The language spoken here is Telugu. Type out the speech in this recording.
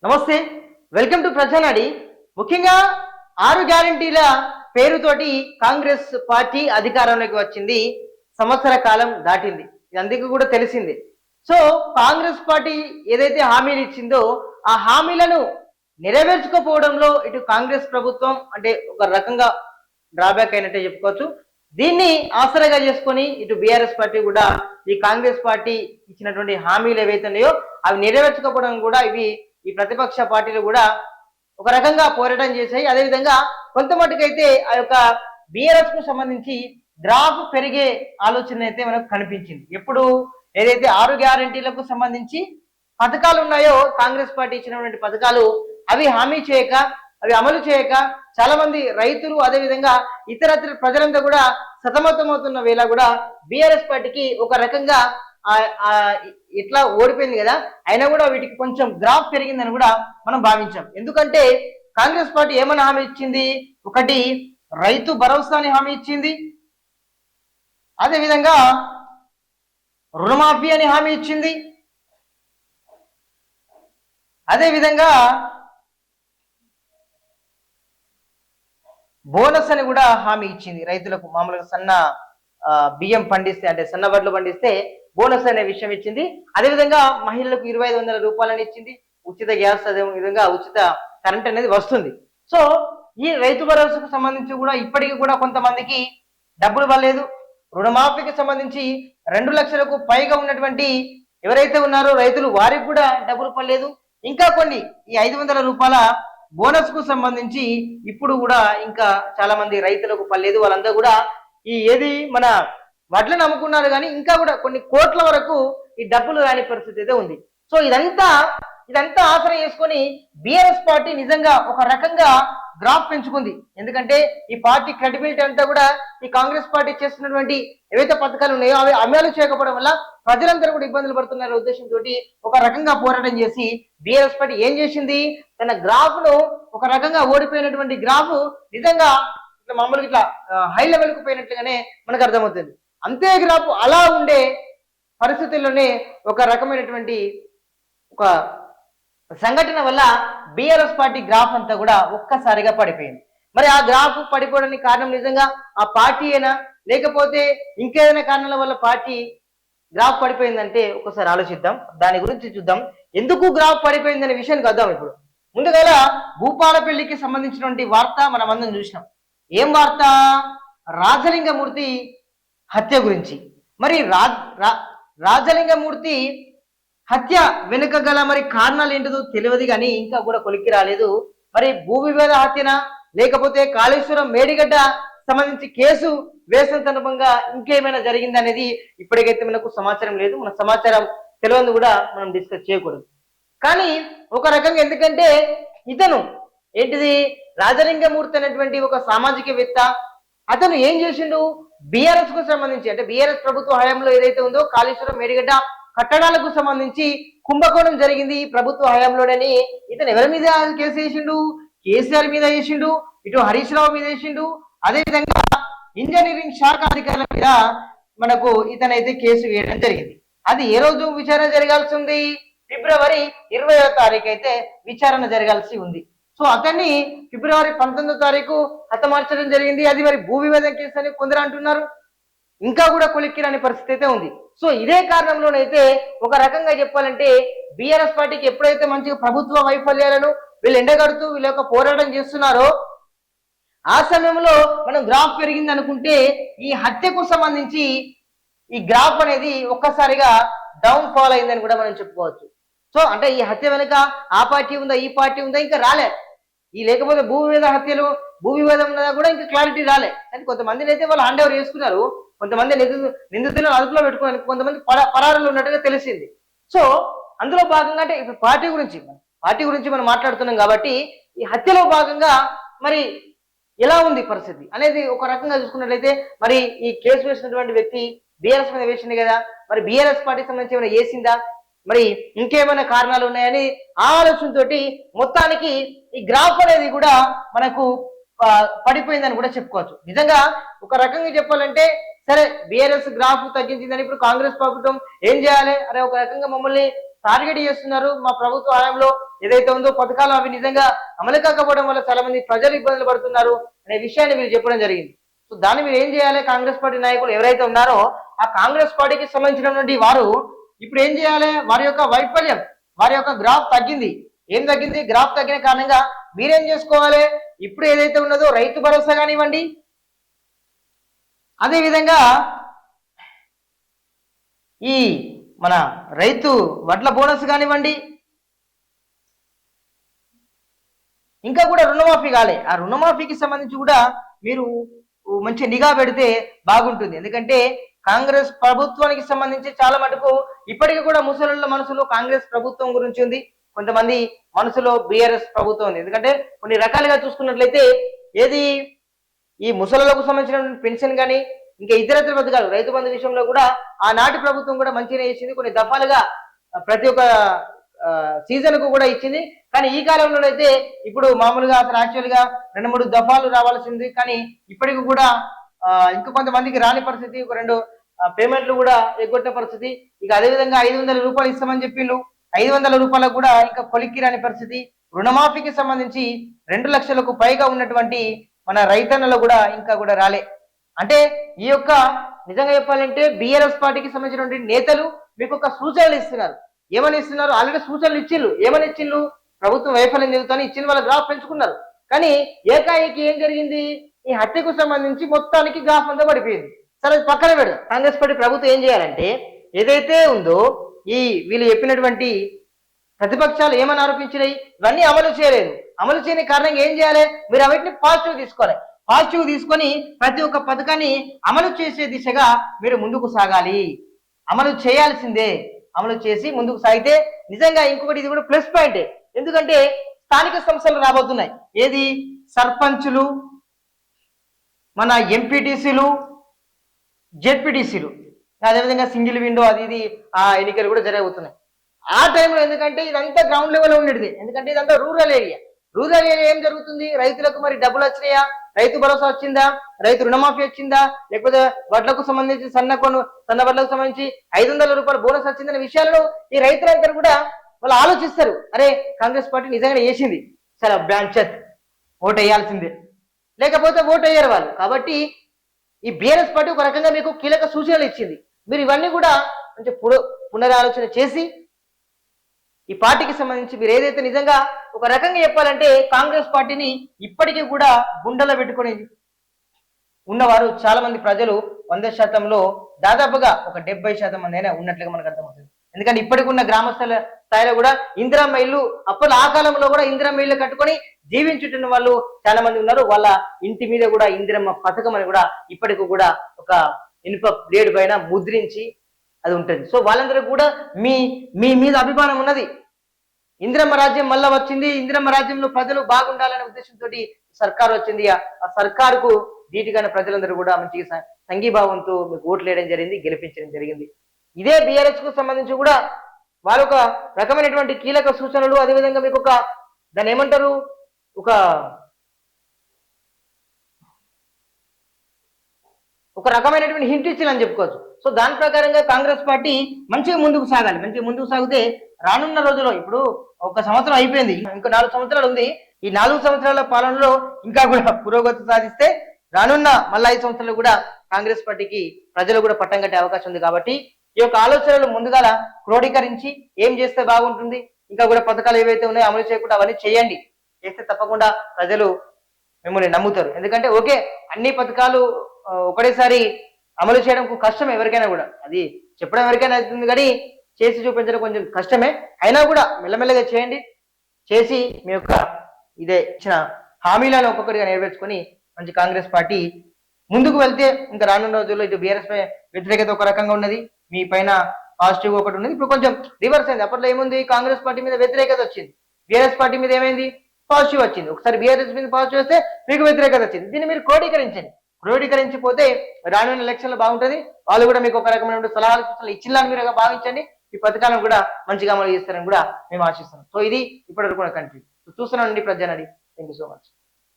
నమస్తే, వెల్కమ్ టు ప్రజానాడి. ముఖ్యంగా 6 గ్యారంటీల పేరుతోటి కాంగ్రెస్ పార్టీ అధికారంలోకి వచ్చింది. సంవత్సర కాలం దాటింది, ఇది అందరికీ కూడా తెలిసింది. సో కాంగ్రెస్ పార్టీ ఏదైతే హామీలు ఇచ్చిందో ఆ హామీలను నెరవేర్చుకోపోవడంలో ఇటు కాంగ్రెస్ ప్రభుత్వం అంటే ఒక రకంగా డ్రాబ్యాక్ అయినట్టే చెప్పుకోవచ్చు. దీన్ని ఆసరాగా చేసుకొని ఇటు బీఆర్ఎస్ పార్టీ కూడా ఈ కాంగ్రెస్ పార్టీ ఇచ్చినటువంటి హామీలు ఏవైతే ఉన్నాయో అవి నెరవేర్చకపోవడం కూడా ఇవి ఈ ప్రతిపక్ష పార్టీలు కూడా ఒక రకంగా పోరాటం చేశాయి. అదేవిధంగా కొంత మటుకైతే ఆ యొక్క బీఆర్ఎస్ కు సంబంధించి డ్రాప్ పెరిగే ఆలోచన అయితే మనకు కనిపించింది. ఎప్పుడు ఏదైతే 6 గ్యారంటీలకు సంబంధించి పథకాలు ఉన్నాయో కాంగ్రెస్ పార్టీ ఇచ్చినటువంటి పథకాలు అవి హామీ చేయక అవి అమలు చేయక చాలా మంది రైతులు అదేవిధంగా ఇతరత్ర ప్రజలంతా కూడా సతమతమవుతున్న వేళ కూడా బీఆర్ఎస్ పార్టీకి ఒక రకంగా ఇట్లా ఓడిపోయింది కదా, అయినా కూడా వీటికి కొంచెం గ్రాఫ్ పెరిగిందని కూడా మనం భావించాం. ఎందుకంటే కాంగ్రెస్ పార్టీ ఏమని హామీ ఇచ్చింది? ఒకటి రైతు భరోసాని హామీ ఇచ్చింది, అదేవిధంగా రుణమాఫీ అని హామీ ఇచ్చింది, అదేవిధంగా బోనస్ అని కూడా హామీ ఇచ్చింది. రైతులకు మామూలుగా సన్న బియ్యం పండిస్తే అంటే సన్న వడ్లు పండిస్తే బోనస్ అనే విషయం ఇచ్చింది. అదేవిధంగా మహిళలకు 2500 రూపాయలని ఇచ్చింది, ఉచిత గ్యాస్, అదే విధంగా ఉచిత కరెంట్ అనేది వస్తుంది. సో ఈ రైతు భరోసాకు సంబంధించి కూడా ఇప్పటికీ కూడా కొంతమందికి డబ్బులు పడలేదు. రుణమాఫీకి సంబంధించి 2 లక్షలకు పైగా ఉన్నటువంటి ఎవరైతే ఉన్నారో రైతులు వారికి కూడా డబ్బులు పడలేదు. ఇంకా కొన్ని ఈ 500 రూపాయల బోనస్ కు సంబంధించి ఇప్పుడు కూడా ఇంకా చాలా మంది రైతులకు పడలేదు. వాళ్ళందరూ కూడా ఈ ఏది మన వడ్లను అమ్ముకున్నారు కానీ ఇంకా కూడా కొన్ని కోట్ల వరకు ఈ డబ్బులు రాని పరిస్థితి అయితే ఉంది. సో ఇదంతా ఆసరా చేసుకొని బీఆర్ఎస్ పార్టీ నిజంగా ఒక రకంగా గ్రాఫ్ పెంచుకుంది. ఎందుకంటే ఈ పార్టీ క్రెడిబిలిటీ అంతా కూడా ఈ కాంగ్రెస్ పార్టీ చేస్తున్నటువంటి ఏవైతే పథకాలు ఉన్నాయో అవి అమలు చేయకపోవడం వల్ల ప్రజలందరూ కూడా ఇబ్బందులు పడుతున్న ఉద్దేశంతో ఒక రకంగా పోరాటం చేసి బీఆర్ఎస్ పార్టీ ఏం చేసింది? తన గ్రాఫ్ ను ఒక రకంగా ఓడిపోయినటువంటి గ్రాఫ్ నిజంగా ఇట్లా మామూలుగా ఇట్లా హై లెవెల్ కు పోయినట్లుగానే మనకు అర్థమవుతుంది. అంతే గ్రాఫ్ అలా ఉండే పరిస్థితుల్లోనే ఒక రకమైనటువంటి ఒక సంఘటన వల్ల బీఆర్ఎస్ పార్టీ గ్రాఫ్ అంతా కూడా ఒక్కసారిగా పడిపోయింది. మరి ఆ గ్రాఫ్ పడిపోవడానికి కారణం నిజంగా ఆ పార్టీ అయినా లేకపోతే ఇంకేదైనా కారణాల వల్ల పార్టీ గ్రాఫ్ పడిపోయిందంటే ఒకసారి ఆలోచిద్దాం, దాని గురించి చూద్దాం. ఎందుకు గ్రాఫ్ పడిపోయిందనే విషయానికి వద్దాం. ఇప్పుడు ముందుగా భూపాలపల్లికి సంబంధించినటువంటి వార్త మనం అందరం చూసినాం. ఏం వార్త? రాజలింగమూర్తి హత్య గురించి. మరి రాజలింగమూర్తి హత్య వెనుక గల మరి కారణాలు ఏంటిదో తెలియదు కానీ ఇంకా కూడా కొలిక్కి రాలేదు. మరి భూ వివాద హత్యనా లేకపోతే కాళేశ్వరం మేడిగడ్డ సంబంధించి కేసు వేసిన సందర్భంగా ఇంకేమైనా జరిగిందనేది ఇప్పటికైతే మనకు సమాచారం లేదు. మన సమాచారం తెలియదు కూడా మనం డిస్కస్ చేయకూడదు. కానీ ఒక రకంగా ఎందుకంటే ఇతను ఏంటిది రాజలింగమూర్తి అనేటువంటి ఒక సామాజికవేత్త, అతను ఏం చేసిండు? బీఆర్ఎస్ కు సంబంధించి అంటే బీఆర్ఎస్ ప్రభుత్వ హయాంలో ఏదైతే ఉందో కాళేశ్వరం మేడిగడ్డ కట్టడాలకు సంబంధించి కుంభకోణం జరిగింది ప్రభుత్వ హయాంలోనని ఇతను ఎవరి మీద కేసు వేసిండు? కేసీఆర్ మీద వేసిండు, ఇటు హరీష్ రావు మీద వేసిండు, అదేవిధంగా ఇంజనీరింగ్ శాఖ అధికారుల మీద మనకు ఇతనైతే కేసు వేయడం జరిగింది. అది ఏ రోజు విచారణ జరగాల్సి ఉంది? ఫిబ్రవరి 20వ తారీఖు అయితే విచారణ జరగాల్సి ఉంది. సో అతన్ని ఫిబ్రవరి 19వ తారీఖు హతమార్చడం జరిగింది. అది మరి భూ వివాదం కేసు అని కొందరు అంటున్నారు. ఇంకా కూడా కొలిక్కిరాని పరిస్థితి అయితే ఉంది. సో ఇదే కారణంలోనైతే ఒక రకంగా చెప్పాలంటే బీఆర్ఎస్ పార్టీకి ఎప్పుడైతే మంచిగా ప్రభుత్వ వైఫల్యాలను వీళ్ళు ఎండగడుతూ వీళ్ళ యొక్క పోరాటం చేస్తున్నారో ఆ సమయంలో మనం గ్రాఫ్ పెరిగింది అనుకుంటే ఈ హత్యకు సంబంధించి ఈ గ్రాఫ్ అనేది ఒక్కసారిగా డౌన్ ఫాల్ అయిందని కూడా మనం చెప్పుకోవచ్చు. సో అంటే ఈ హత్య వెనుక ఆ పార్టీ ఉందా ఈ పార్టీ ఉందా ఇంకా రాలే. ఈ లేకపోతే భూ వివాద హత్యలు భూ వివాదం ఉన్నదా కూడా ఇంకా క్లారిటీ రాలే. కానీ కొంతమందిని అయితే వాళ్ళు హ్యాండ్ ఓవర్ చేసుకున్నారు, కొంతమంది నిందితులను అదుపులో పెట్టుకున్నారు, కొంతమంది పరారులు ఉన్నట్టుగా తెలిసింది. సో అందులో భాగంగా అంటే ఇప్పుడు పార్టీ గురించి మనం మాట్లాడుతున్నాం కాబట్టి ఈ హత్యలో భాగంగా మరి ఎలా ఉంది పరిస్థితి అనేది ఒక రకంగా చూసుకున్నట్లయితే మరి ఈ కేసు వేసినటువంటి వ్యక్తి బీఆర్ఎస్ మీద వేసింది కదా, మరి బీఆర్ఎస్ పార్టీ సంబంధించి ఏమైనా వేసిందా, మరి ఇంకేమైనా కారణాలు ఉన్నాయని ఆ ఆలోచనతోటి మొత్తానికి ఈ గ్రాఫ్ అనేది కూడా మనకు పడిపోయిందని కూడా చెప్పుకోవచ్చు. నిజంగా ఒక రకంగా చెప్పాలంటే సరే బీఆర్ఎస్ గ్రాఫ్ తగ్గించిందని ఇప్పుడు కాంగ్రెస్ ప్రభుత్వం ఏం చేయాలి? అరే ఒక రకంగా మమ్మల్ని టార్గెట్ చేస్తున్నారు. మా ప్రభుత్వ హయాంలో ఏదైతే ఉందో పథకాలు అవి నిజంగా అమలు కాకపోవడం వల్ల చాలా మంది ప్రజలు ఇబ్బందులు పడుతున్నారు అనే విషయాన్ని మీరు చెప్పడం జరిగింది. సో దాన్ని మీరు ఏం చేయాలి? కాంగ్రెస్ పార్టీ నాయకులు ఎవరైతే ఉన్నారో ఆ కాంగ్రెస్ పార్టీకి సంబంధించినటువంటి వారు ఇప్పుడు ఏం చేయాలి? వారి యొక్క వైఫల్యం, వారి యొక్క గ్రాఫ్ తగ్గింది. ఏం తగ్గింది? గ్రాఫ్ తగ్గిన కారణంగా మీరేం చేసుకోవాలి? ఇప్పుడు ఏదైతే ఉన్నదో రైతు భరోసా కానివ్వండి, అదేవిధంగా ఈ మన రైతు వడ్ల బోనస్ కానివ్వండి, ఇంకా కూడా రుణమాఫీ కాలే. ఆ రుణమాఫీకి సంబంధించి కూడా మీరు మంచి నిఘా పెడితే బాగుంటుంది. ఎందుకంటే కాంగ్రెస్ ప్రభుత్వానికి సంబంధించి చాలా మటుకు ఇప్పటికీ కూడా ముసలిళ్ళ మనసులో కాంగ్రెస్ ప్రభుత్వం గురించి ఉంది, కొంతమంది మనసులో బీఆర్ఎస్ ప్రభుత్వం ఉంది. ఎందుకంటే కొన్ని రకాలుగా చూసుకున్నట్లయితే ఏది ఈ ముసలిలకు సంబంధించిన పెన్షన్ కానీ ఇంకా ఇతరత్ర పథకాలు రైతు బంధు విషయంలో కూడా ఆనాటి ప్రభుత్వం కూడా మంచిగా ఇచ్చింది, కొన్ని దఫాలుగా ప్రతి ఒక్క సీజన్ కు కూడా ఇచ్చింది. కానీ ఈ కాలంలో అయితే ఇప్పుడు మామూలుగా అసలు యాక్చువల్ గా 2-3 దఫాలు రావాల్సింది, కానీ ఇప్పటికి కూడా ఇంకా కొంతమందికి రాని పరిస్థితి, ఒక 2 పేమెంట్లు కూడా ఎగ్గొట్టిన పరిస్థితి. ఇక అదేవిధంగా 500 రూపాయలు ఇస్తామని చెప్పిండు, 500 రూపాయలకు కూడా ఇంకా కొలిక్కి రాని పరిస్థితి. రుణమాఫీకి సంబంధించి 2 లక్షలకు పైగా ఉన్నటువంటి మన రైతన్నలు కూడా ఇంకా కూడా రాలే. అంటే ఈ యొక్క నిజంగా చెప్పాలంటే బీఆర్ఎస్ పార్టీకి సంబంధించినటువంటి నేతలు మీకు ఒక సూచనలు ఇస్తున్నారు. ఏమని ఇస్తున్నారు? ఆల్రెడీ సూచనలు ఇచ్చిళ్ళు. ఏమని ఇచ్చిళ్ళు? ప్రభుత్వం వైఫల్యం చెందుతాని ఇచ్చిన వాళ్ళ గ్రాఫ్ పెంచుకున్నారు. కానీ ఏకాఏకి ఏం జరిగింది? ఈ హత్యకు సంబంధించి మొత్తానికి గ్రాఫ్ అంతా పడిపోయింది. సరే పక్కన పెడదాం. కాంగ్రెస్ పార్టీ ప్రభుత్వం ఏం చేయాలంటే ఏదైతే ఉందో ఈ వీళ్ళు చెప్పినటువంటి ప్రతిపక్షాలు ఏమని ఆరోపించినాయి ఇవన్నీ అమలు చేయలేదు. అమలు చేయని కారణంగా ఏం చేయాలి? మీరు అవన్నీ పాజిటివ్ తీసుకోవాలి. పాజిటివ్ తీసుకొని ప్రతి ఒక్క పథకాన్ని అమలు చేసే దిశగా మీరు ముందుకు సాగాలి. అమలు చేయాల్సిందే. అమలు చేసి ముందుకు సాగితే నిజంగా ఇంకొకటి ఇది కూడా ప్లస్ పాయింటే. ఎందుకంటే స్థానిక సంస్థలు రాబోతున్నాయి. ఏది? సర్పంచులు, మన ఎంపీటీసీలు, జెడ్పీటీసీలు, అదేవిధంగా సింగిల్ విండో అది ఇది ఆ ఎన్నికలు కూడా జరగబోతున్నాయి. ఆ టైంలో ఎందుకంటే ఇదంతా గ్రౌండ్ లెవెల్లో ఉండేది. ఎందుకంటే ఇదంతా రూరల్ ఏరియా. రూరల్ ఏరియా ఏం జరుగుతుంది? రైతులకు మరి డబ్బులు వచ్చినాయా? రైతు భరోసా వచ్చిందా? రైతు రుణమాఫీ వచ్చిందా? లేకపోతే వడ్లకు సంబంధించి సన్న వడ్లకు సంబంధించి 500 రూపాయల బోనస్ వచ్చిందనే విషయాలను ఈ రైతులందరూ కూడా వాళ్ళు ఆలోచిస్తారు. అరే కాంగ్రెస్ పార్టీ నిజంగానే చేసింది, సరే బ్యాంచత్ ఓటు వేయాల్సిందే, లేకపోతే ఓటు వేయరు వాళ్ళు. కాబట్టి ఈ బీఆర్ఎస్ పార్టీ ఒక రకంగా మీకు కీలక సూచనలు ఇచ్చింది. మీరు ఇవన్నీ కూడా కొంచెం పునరాలోచన చేసి ఈ పార్టీకి సంబంధించి మీరు ఏదైతే నిజంగా ఒక రకంగా చెప్పాలంటే కాంగ్రెస్ పార్టీని ఇప్పటికీ కూడా గుండెలో పెట్టుకుని ఉన్నవారు చాలా మంది ప్రజలు 100%లో దాదాపుగా ఒక 70% మంది అయినా ఉన్నట్లుగా మనకు అర్థమవుతుంది. ఎందుకంటే ఇప్పటికి ఉన్న గ్రామస్తుల స్థాయిలో కూడా ఇందిరమ్మ ఇల్లు, అప్పుడు ఆ కాలంలో కూడా ఇందిరమ్మ ఇల్లు కట్టుకొని జీవించుతున్న వాళ్ళు చాలా మంది ఉన్నారు. వాళ్ళ ఇంటి మీద కూడా ఇందిరమ్మ పథకం అని కూడా ఇప్పటికి కూడా ఒక ఇనుప ప్లేట్ పైన ముద్రించి అది ఉంటుంది. సో వాళ్ళందరూ కూడా మీ మీ మీద అభిమానం ఉన్నది. ఇందిరమ్మ రాజ్యం మళ్ళా వచ్చింది. ఇందిరమ్మ రాజ్యంలో ప్రజలు బాగుండాలనే ఉద్దేశంతో సర్కారు వచ్చింది. ఆ సర్కారుకు ధీటుగానే ప్రజలందరూ కూడా మంచిగా సంఘీభావంతో మీకు ఓట్లు వేయడం జరిగింది, గెలిపించడం జరిగింది. ఇదే బీఆర్ఎస్ కు సంబంధించి కూడా వారు ఒక రకమైనటువంటి కీలక సూచనలు, అదేవిధంగా మీకు ఒక దాన్ని ఏమంటారు, ఒక రకమైనటువంటి హింట్ ఇచ్చిందని చెప్పుకోవచ్చు. సో దాని ప్రకారంగా కాంగ్రెస్ పార్టీ మంచిగా ముందుకు సాగాలి. మంచిగా ముందుకు సాగితే రానున్న రోజుల్లో, ఇప్పుడు 1 సంవత్సరం అయిపోయింది, ఇంకో 4 సంవత్సరాలు ఉంది. ఈ 4 సంవత్సరాల పాలనలో ఇంకా కూడా పురోగతి సాధిస్తే రానున్న మళ్ళీ 5 సంవత్సరాలు కూడా కాంగ్రెస్ పార్టీకి ప్రజలు కూడా పట్టం కట్టే అవకాశం ఉంది. కాబట్టి ఈ యొక్క ఆలోచనలు ముందుగా క్రోడీకరించి ఏం చేస్తే బాగుంటుంది, ఇంకా కూడా పథకాలు ఏవైతే ఉన్నాయో అమలు చేయకుండా అవన్నీ చేయండి. చేస్తే తప్పకుండా ప్రజలు మిమ్మల్ని నమ్ముతారు. ఎందుకంటే ఓకే అన్ని పథకాలు ఒకటేసారి అమలు చేయడం కష్టం ఎవరికైనా కూడా, అది చెప్పడం ఎవరికైనా అవుతుంది కానీ చేసి చూపించడం కొంచెం కష్టమే. అయినా కూడా మెల్లమెల్లగా చేయండి. చేసి మీ యొక్క ఇదే ఇచ్చిన హామీలను ఒక్కొక్కటిగా నెరవేర్చుకొని మంచి కాంగ్రెస్ పార్టీ ముందుకు వెళ్తే ఇంకా రానున్న రోజుల్లో ఇటు బీఆర్ఎస్ పై వ్యతిరేకత ఒక రకంగా ఉన్నది, మీ పైన పాజిటివ్ ఒకటి ఉన్నది. ఇప్పుడు కొంచెం రివర్స్ అయింది. అప్పట్లో ఏముంది? కాంగ్రెస్ పార్టీ మీద వ్యతిరేకత వచ్చింది, బీఆర్ఎస్ పార్టీ మీద ఏమైంది? పాజిటివ్ వచ్చింది. ఒకసారి బీఆర్ఎస్ మీద పాజిటివ్ వస్తే మీకు వ్యతిరేకత వచ్చింది. దీన్ని మీరు క్రోడీకరించిపోతే రానున్న ఎలక్షన్లు బాగుంటుంది. వాళ్ళు కూడా మీకు ఒక రకమైన సలహాలు సూచనలు ఇచ్చిల్లని మీరు భావించండి. ఈ పథకాలను కూడా మంచిగా అమలు చేస్తారని కూడా మేము ఆశిస్తున్నాం. సో ఇది ఇప్పటివరకు కంట్రీ చూస్తున్నానండి ప్రజానడి. Thank you so much.